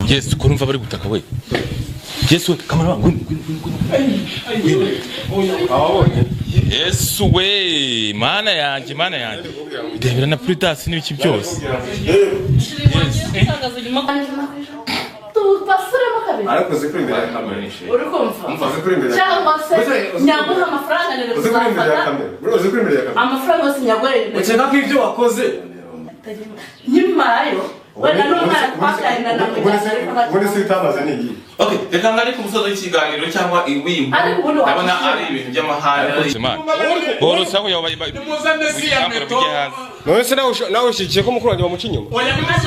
Yes, ko numva bari gutaka we. Yes, we kamera ngwino. Yes, we mana yanjye. Ndebera na Pritas n'ibiki byose. Arakoze kuri imbere ya kamera nishe. Urikumva? Umfaze kuri imbere. Cyangwa se nyaguha amafaranga nere kuzafata. Uzi kuri imbere ya kamera. Amafaranga se nyagwerere. Ukeka ko ibyo wakoze. Nyimarayo. Wenda n'umwana twakayina na muganga. Ubundi si utamaze ni iyi. Okay, reka ngari ku musozo w'ikiganiro cyangwa iwimbo. Ndabona ari ibintu by'amahanga. Boro saho yabaye. Nimuzane si ya meto. None se nawe ushikiye ko mukuru wanjye bamuca inyuma.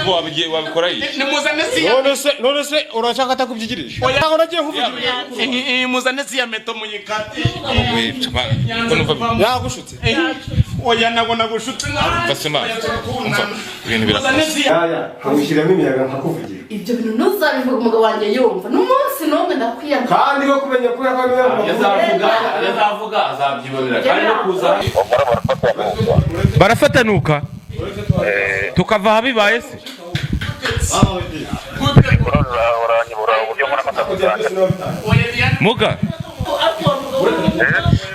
Bo wabikora yi. Nimuzane si ya. None se urashaka atakubyigirisha. Ntago nagiye kuvugira. Muzane si ya meto muyikati. Yagushutse. Oya nabona gushutse. Basema. Ibintu birasa. Yaya, hamushyiramo imiyaga nkakuvugira. Ibyo bintu nuzabivuga umugabo wanjye yumva. N'umunsi n'umwe ndakwiyama. Kandi bo kumenya ko yazavuga azabyibonera kandi no kuza Barafatanuka. Tukava habibaye se. Muga.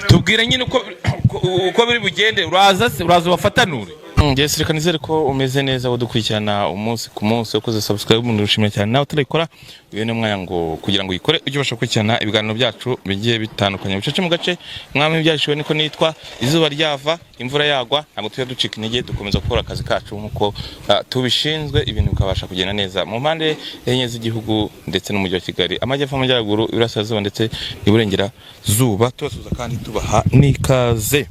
Tubwire nyine uko biri bugende uraza bafatanure. Yes, reka nizere ko umeze neza wodukurikirana umunsi ku munsi ukoze subscribe umuntu urushimye cyane nawe utarayikora uyu ni mwanya ngo kugira ngo uyikore ujye ubasha gukurikirana ibiganiro byacu bigiye bitandukanye bicace mu gace mwami byashiwe niko nitwa izuba ryava imvura yagwa ntabwo tuya ducika intege dukomeza gukora akazi kacu nkuko tubishinzwe ibintu bikabasha kugenda neza mu mpande enye z'igihugu ndetse no mu mujyi wa Kigali amajyepfo amajyaruguru iburasirazuba ndetse iburengera zuba tubasuza kandi tubaha nikaze.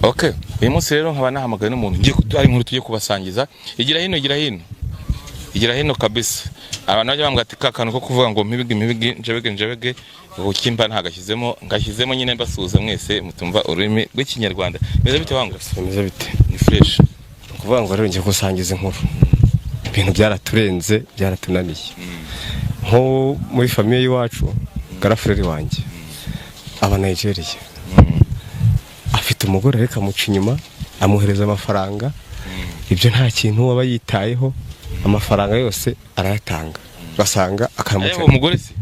Okay, uyu munsi rero nkaba nahamagaye n'umuntu ngiye ari inkuru tugiye kubasangiza igira hino kabisa abantu bajya bambwira ati kakanu ko kuvuga ngo mibigi njebege ukimba ntagashyizemo nyine mbasuhuza mwese mutumva ururimi rw'ikinyarwanda meze bite wangu meze bite ni fresh kuvuga ngo rero ngiye gusangiza inkuru ibintu byaraturenze byaratunaniye nko muri famille y'iwacu garafreri wanjye aba Nigeria afite umugore reka muca inyuma amuhereza amafaranga ibyo nta kintu waba yitayeho amafaranga yose arayatanga basanga akaramuca umugore se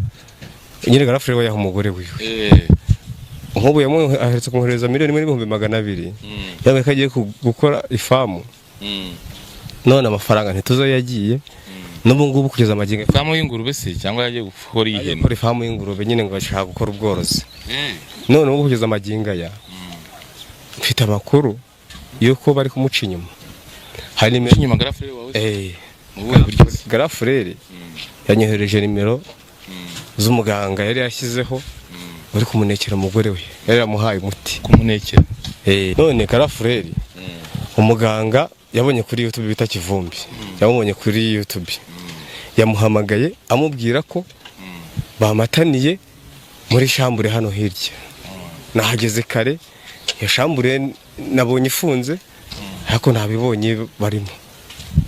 nyine garafreri yaho umugore wiwe nk'ubu yamuhereza kumuhereza $1,200,000 yawe kagiye gukora ifamu none amafaranga ntituzo yagiye n'ubu ngubu kugeza amagingo ifamu y'ingurube se cyangwa yagiye gukora ihene gukora ifamu y'ingurube nyine ngo ashaka gukora ubworozi none ubu kugeza amagingo ya mfite amakuru yuko bari kumuca inyuma hari inyuma garafreri wawe garafreri yanyohereje nimero z'umuganga yari yashyizeho uri kumunekera umugore we yari yamuhaye umuti kumunekera none garafreri umuganga yabonye kuri YouTube bita Kivumbi yamubonye kuri YouTube yamuhamagaye amubwira ko bamataniye muri shambure hano hirya nahageze kare ya shambure nabonye ifunze ariko ntabibonye barimo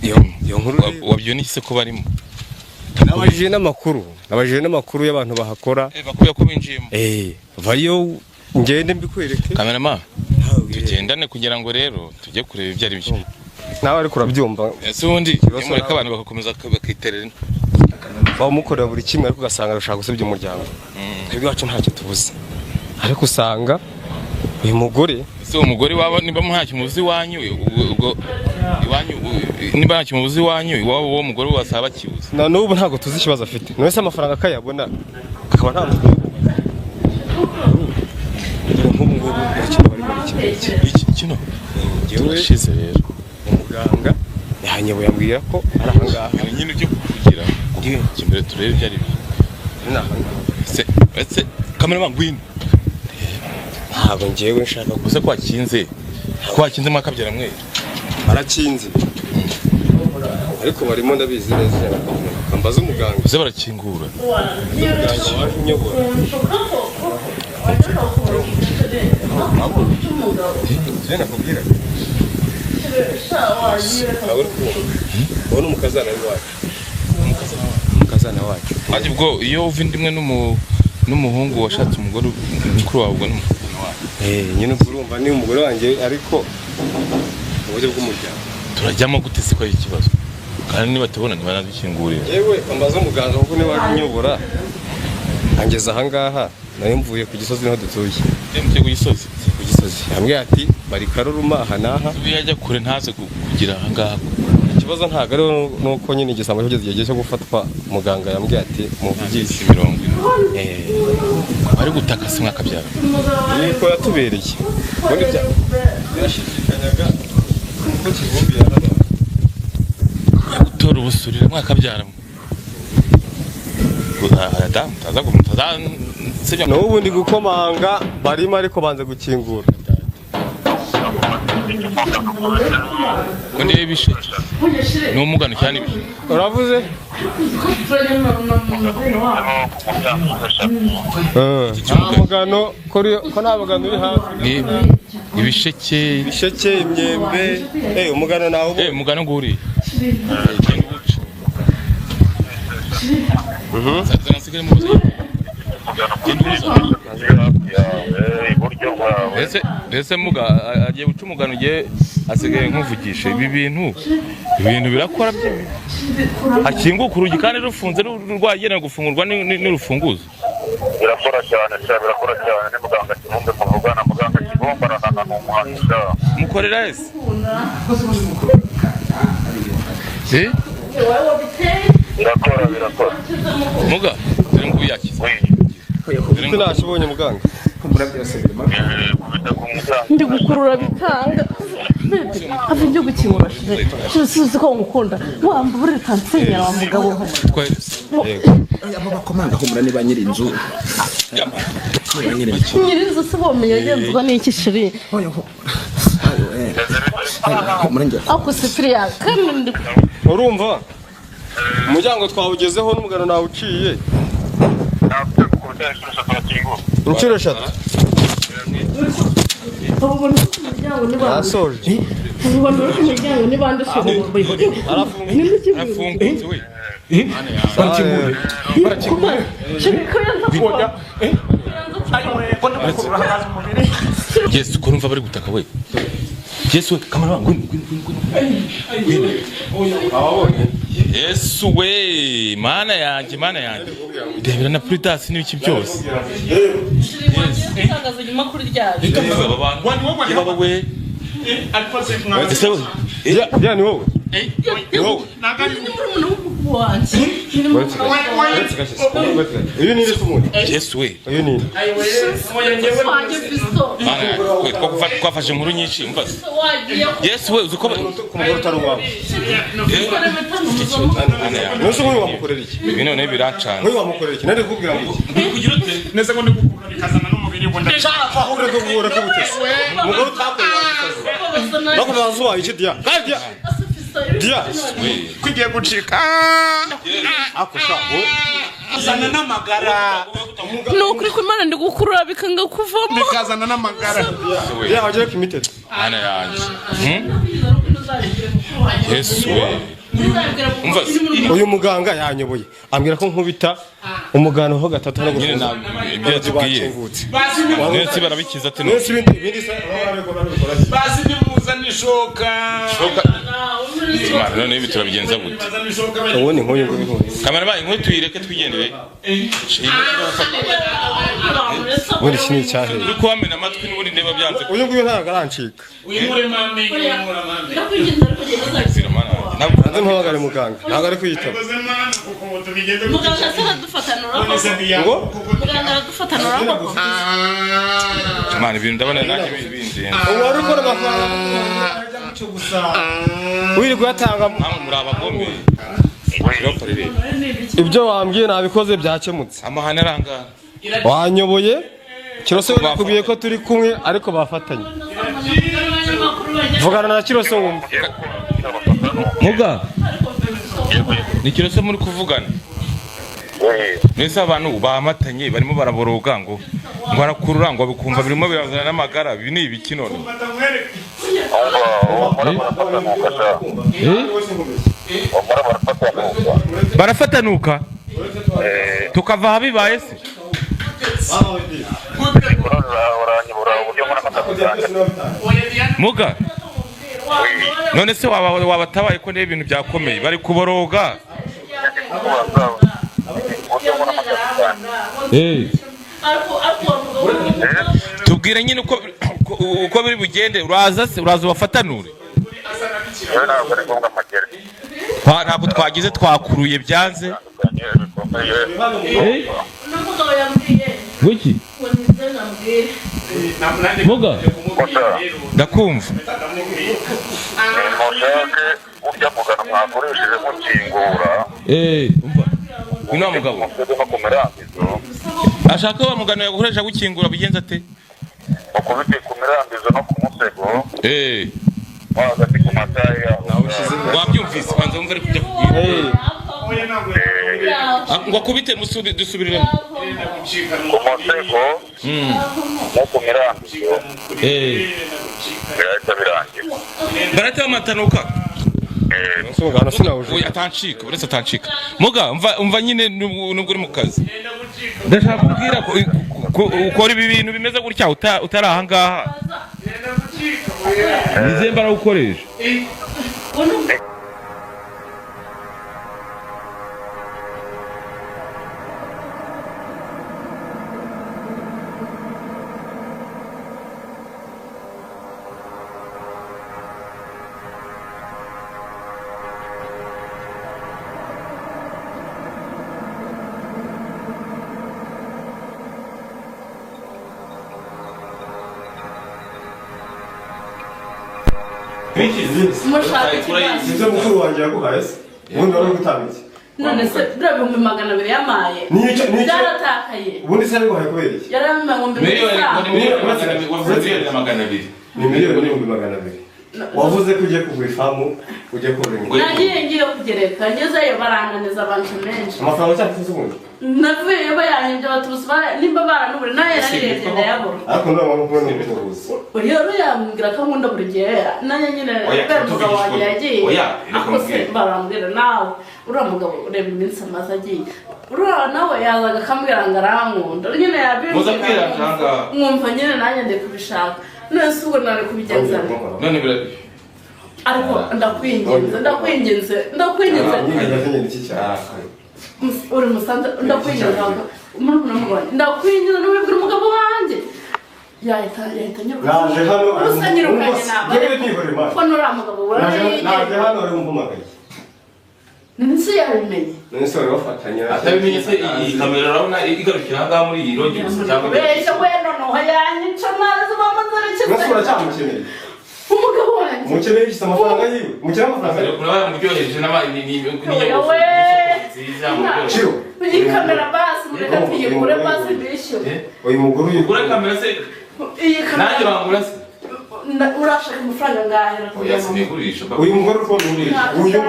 iyo nkuru wabyone se ko barimo nabajije n'amakuru y'abantu bahakora bakuye ko binjiyemo vayo ngende mbikwereke cameraman tugendane kugira ngo rero tujye kureba ibyo ari byo nawe ari kurabyumva ese ubundi mureka abantu bagakomeza bakiterera bamukorera buri kimwe ariko ugasanga arashaka gusebya umuryango twebwe wacu ntacyo tubuze ariko usanga uyu mugore ese umugore waba niba ntacyo mubuzi wanyu ubwo iwanyu niba ntacyo mubuzi wanyu iwabo uwo mugore wasaba kibuze na n'ubu ntabwo tuzi ikibazo afite none se amafaranga akayabona akaba nta muntu nk'ubu ngubu ikintu bari muri kino turashize rero umuganga yanyewe yambwira ko ari ahangaha nyine ujye kugira imbere turebe ibyo ari byo ese cameraman ngwino ntabwo ngewe nshaka gusa kwakinze mwakabyara mwere barakinze ariko barimo ndabizi neza ambaza umuganga uze barakingura umuganga waje unyobora nakubwira ubona umukazana wacu ati bwo iyo uva indimwe n'umuhungu washatse umugore mukuru wawe ubwo n'umukazana wawe nyine urumva ni umugore wanjye ariko uburyo bw'umuryango turajyamo gute se ko ari ikibazo kandi niba tubona ntibanadukingurira yewe amaze umuganga kuko niba anyobora angeza aha ngaha nayo mvuye ku Gisozi niho dutuye ku Gisozi yambwiye ati bari Karuruma aha n'aha yajya kure ntaze kugira aha ngaha ikibazo ntabwo ari nuko nyine igisambo cyageze igihe cyo gufatwa muganga yambwiye ati muvugishe 70 bari gutaka se mwakabyara niko yatubereye ubundi byashidikanyaga ko kivumbi yarana gutora ubusurira mwakabyara n'ubundi gukomanga barimo ariko banze gukingura undi bisheke ni umugano cyane uravuze mugano ko nta mugano uri hafi ibisheke imyembe umugano nawo umugano nguri ese muga agiye guca umugano ugiye asigaye nkuvugisha ibi bintu birakora byo hakinguka urugi kandi rufunze rwagenewe gufungurwa n'urufunguzo birakora cyane ni muganga Kibumbe muvugana muganga Kibumbe aranana n'umuhanga mukorera ese birakora muga dore ngo uyakize tunashibonye muganga ndi gukurura bikanga ava ibyo gukingura suzi ko ngukunda wamba buri tansenyera wa mugabo abo bakomanga humura niba nyiri inzu nyiri inzu se bomenya yagenzwa n'iki shiri ako sitiriya kandi urumva umuryango twawugezeho n'umugano nawe uciye inshuro 3 nasoje umuryango ni bande arafunguye we Yesu ko numva bari gutaka we Yesu we kamera wangu Yesu we mana yanjye ndebera na Plutas n'ibiki byose itangazo nyuma kuri ryaje baba we ya ni wowe uyu ni Yesu Yesu we uyu ni twafashe inkuru nyinshi umva Yesu we uziko kumugora utari uwawe nose uyu wamukorera iki ibi none biracanga uyu wamukorera iki nari kubwira ngo kugira ute neze ngo ndikukura bikazana n'umubiri ngo ndashaka ahura ko gukora ko butese umugore utakoze nakubanza ubaye iki dia dia kwigiye gucika akusha azana n'amagara nukuri ko Imana ndi gukurura bikanga kuvamo bikazana n'amagara ya waje committed ana yanjye Yesu we umva uyu muganga yanyoboye ambwira ko nkubita umugano ho gatatu no nyine gufunga ibyo yatubwiye nese barabikiza ati no nese ibindi se bazi bimuzanishoka none ibi turabigenza gute ubone nkoyo ngo bihurize kamera bayi nkuru tuyireke twigendere ubundi kini cyahe uri kuhamena amatwi n'ubundi ndeba byanze uyu nguyu ntabwo arancika uyimure mame nze mpamagare muganga ntabwo ari kwiyitaba muganga dufatanura ngo muganga dufatanura Imana ibintu ndabona nanjye bindenze wari ukora amafaranga cyo gusa wirirwa yatanga muri abagome ibyo wambwiye nabikoze byakemutse amahane arangana wanyoboye Kirose bakubiye ko turi kumwe ariko bafatanye vugana na Kirose wumva muga ni Kirose muri kuvugana nese abantu bamatanye barimo baraboroga ngo arakurura ngo bikumva birimo birazana n'amagara ibi ni ibiki none barafatanuka tukava habibaye se muga none se wabatabaye ko ndeba ibintu byakomeye bari kuboroga. Tubwire nyine uko biri bugende, uraza ubafatanure. Ntabwo twagize twakuruye byanze. Wiki Moga ndakumva. Urya mugana mwakoresheje mukingura. Umva uno mugabo ashaka wa mugano yagukoresha gukingura bigenza ate? Ukubite ku mirambizo no ku musego. Wagati ku mataya. Wabyumvise kwanza umva ari kujya kubwira. Ngo kubite dusubirire. Ku musego. No ku mirambizo. Barata amatanuka. Atancika uretse atancika. Muga umva nyine nubwo uri mu kazi. Ndashaka kubwira ko ukora ibi bintu bimeze gutya utari aha ngaha. Nizemba na gukoresha. Sibyo mukuru wanjye yaguhaye se ubundi wari gutambitse. None se bira 200 yamaye byaratakaye. Ubundi se yaguhaye kubera iki? Yaramwe ngo ni miliyoni 200,000. Wavuze ko ugiye kugura ifamu ujye kurenga. Nagiye kugereka ngezeyo barananiza abantu menshi. Amafaranga cyafite ubundi. Navuye bayanjye batubusba nimba baranubure naye narirebye ndayabona. Ariko ndo abantu kubona ubuvuzi. Rero yambwira ko nkunda buri gihe nanjye nyine umugabo wanjye yagiye. Akose barambwira nawe uriya mugabo ureba iminsi amaze agiye. Uriya nawe yazaga akambwira ngo arankunda. Nyine yabimbwira mwumva nyine nanjye ndi kubishaka. None se ubwo nari kubigenza. None bira ariko ndakwinginze uri musanze ndakwinginze n'ubibwira umugabo wanjye yahita nyiruka naje hano usa nyirukanye nawe ko nuriya mugabo naje hano ari mumpamagaye. nisi yabimenye none se wari wafatanya atabimenye se iyi kamera urabona igarukira ngaha muri iyi rogi cyangwa besha weno no yanyica maze bamazerekeza nose uracyamukeneye umugabo wanjye mukeneye iki amafaranga yiwe mukira amafaranga urabona muryohereje n'abandi ni Chiro iyi kamera basi mureka tuyigure basi bisho uyu muguru ugura kamera se iyi kamera nanjye bangura se urashaka amafaranga ngahera oya sinigurisha uyu mugore uko uyu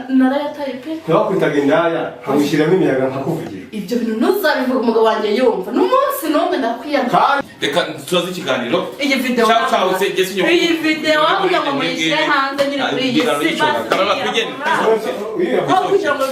narayataye pe ntiwakwitaga indaya nkamushyiramo imiyaga nkakuvugira ibyo bintu ntuzabivuga umugabo wanjye yumva n'umunsi n'umwe ndakwiyambaza. Reka tuzaze ikiganiro iyi video kugira ngo muyishyire hanze nyine kuri iyi si basi kugira ngo